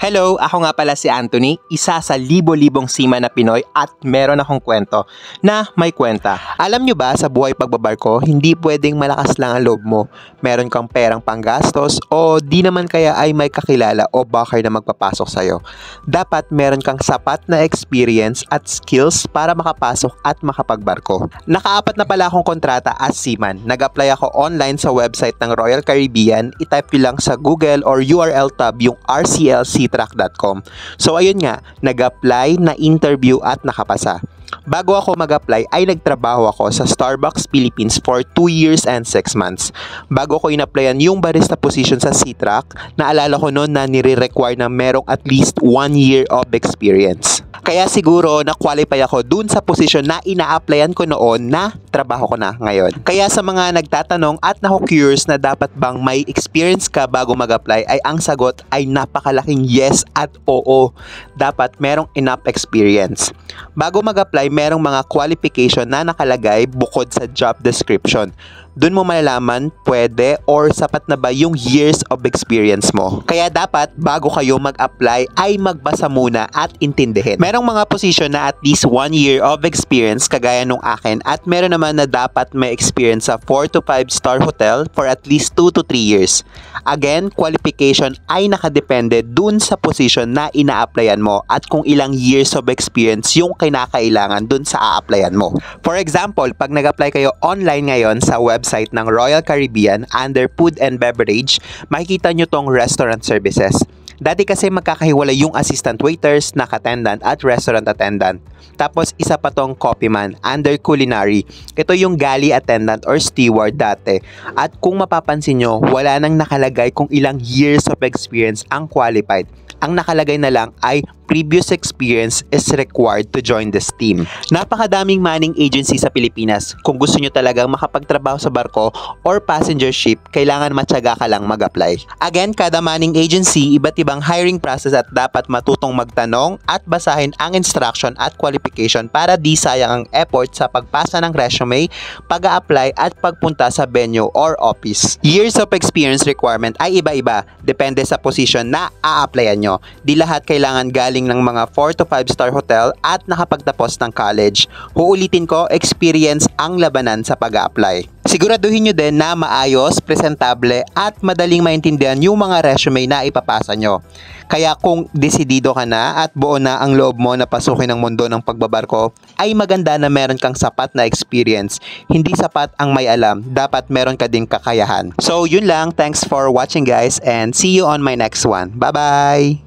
Hello, ako nga pala si Anthony, isa sa libo-libong seaman na Pinoy at meron akong kwento na may kwenta. Alam nyo ba sa buhay pagbabarko, hindi pwedeng malakas lang ang loob mo. Meron kang perang panggastos o di naman kaya ay may kakilala o backer na magpapasok sa'yo. Dapat meron kang sapat na experience at skills para makapasok at makapagbarko. Nakaapat na pala akong kontrata as seaman. Nag-apply ako online sa website ng Royal Caribbean. I-type nyo lang sa Google or URL tab yung rclctrack.com. So ayun nga, nag-apply, na-interview at nakapasa. Bago ako mag-apply ay nagtrabaho ako sa Starbucks Philippines for 2 years and 6 months. Bago ko in-applyan yung barista position sa C-Track, naalala ko noon na nire-require na merong at least 1 year of experience. Kaya siguro na-qualify ako dun sa position na ina-applyan ko noon na trabaho ko na ngayon. Kaya sa mga nagtatanong at naku-curious na dapat bang may experience ka bago mag-apply ay ang sagot ay napakalaking yes at oo. Dapat merong enough experience. Bago mag-apply, merong mga qualification na nakalagay bukod sa job description. Doon mo malalaman pwede or sapat na ba yung years of experience mo. Kaya dapat bago kayo mag-apply ay magbasa muna at intindihin. Merong mga position na at least 1 year of experience kagaya nung akin at meron naman na dapat may experience sa 4 to 5 star hotel for at least 2 to 3 years. Again, qualification ay nakadepende dun sa position na ina-applyan mo at kung ilang years of experience yung kinakailangan dun sa a-applyan mo. For example, pag nag-apply kayo online ngayon sa website ng Royal Caribbean under Food and Beverage, makikita nyo tong restaurant services. Dati kasi magkakahiwalay yung assistant waiters, knock attendant at restaurant attendant. Tapos isa pa tong coffeeman under culinary. Ito yung galley attendant or steward dati. At kung mapapansin nyo, wala nang nakalagay kung ilang years of experience ang qualified. Ang nakalagay na lang ay previous experience is required to join this team. Napakadaming manning agency sa Pilipinas. Kung gusto nyo talagang makapagtrabaho sa barko or passenger ship, kailangan matyaga ka lang mag-apply. Again, kada manning agency, iba't ibang hiring process at dapat matutong magtanong at basahin ang instruction at qualification para di sayang ang effort sa pagpasa ng resume, pag-a-apply at pagpunta sa venue or office. Years of experience requirement ay iba-iba. Depende sa position na a-applyan nyo. Di lahat kailangan galing ng mga 4 to 5 star hotel at nakapagtapos ng college. Uulitin ko, experience ang labanan sa pag-a-apply. Siguraduhin nyo din na maayos, presentable at madaling maintindihan yung mga resume na ipapasa nyo. Kaya kung desidido ka na at buo na ang loob mo na pasukin ang mundo ng pagbabarko, ay maganda na meron kang sapat na experience. Hindi sapat ang may alam, dapat meron ka ding kakayahan. So yun lang, thanks for watching guys and see you on my next one. Bye bye!